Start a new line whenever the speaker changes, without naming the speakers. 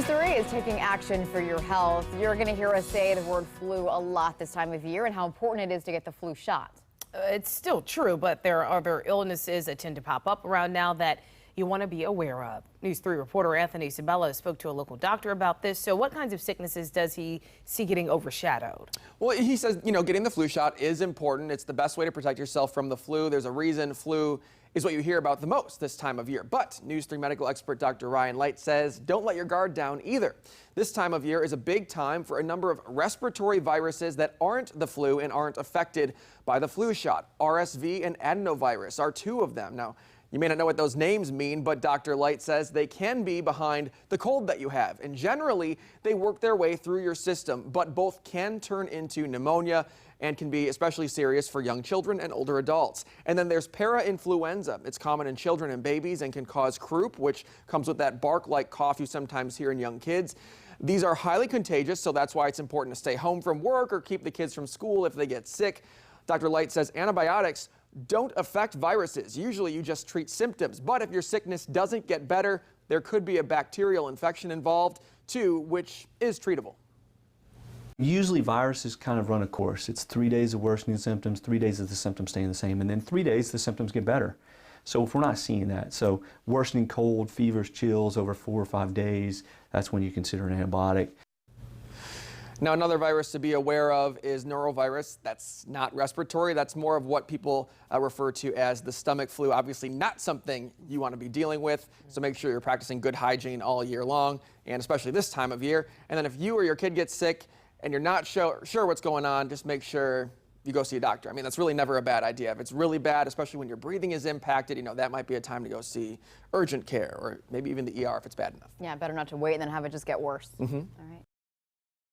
News 3 is taking action for your health. You're going to hear us say the word flu a lot this time of year and how important it is to get the flu shot.
It's still true, but there are other illnesses that tend to pop up around now that you want to be aware of. News 3 reporter Anthony Sabella spoke to a local doctor about this. So what kinds of sicknesses does he see getting overshadowed?
Well, he says, getting the flu shot is important. It's the best way to protect yourself from the flu. There's a reason flu is what you hear about the most this time of year. But News 3 medical expert Dr. Ryan Light says don't let your guard down either. This time of year is a big time for a number of respiratory viruses that aren't the flu and aren't affected by the flu shot. RSV and adenovirus are two of them. Now, you may not know what those names mean, but Dr. Light says they can be behind the cold that you have. And generally, they work their way through your system, but both can turn into pneumonia and can be especially serious for young children and older adults. And then there's parainfluenza. It's common in children and babies and can cause croup, which comes with that bark-like cough you sometimes hear in young kids. These are highly contagious, so that's why it's important to stay home from work or keep the kids from school if they get sick. Dr. Light says antibiotics don't affect viruses. Usually you just treat symptoms, but if your sickness doesn't get better, there could be a bacterial infection involved too, which is treatable.
Usually viruses kind of run a course. It's 3 days of worsening symptoms, 3 days of the symptoms staying the same, and then 3 days the symptoms get better. So if we're not seeing that, so worsening cold, fevers, chills over 4 or 5 days, that's when you consider an antibiotic.
Now, another virus to be aware of is norovirus. That's not respiratory. That's more of what people refer to as the stomach flu. Obviously not something you want to be dealing with. So make sure you're practicing good hygiene all year long, and especially this time of year. And then if you or your kid gets sick and you're not sure what's going on, just make sure you go see a doctor. I mean, that's really never a bad idea. If it's really bad, especially when your breathing is impacted, that might be a time to go see urgent care or maybe even the ER if it's bad enough.
Yeah, better not to wait and then have it just get worse. All right.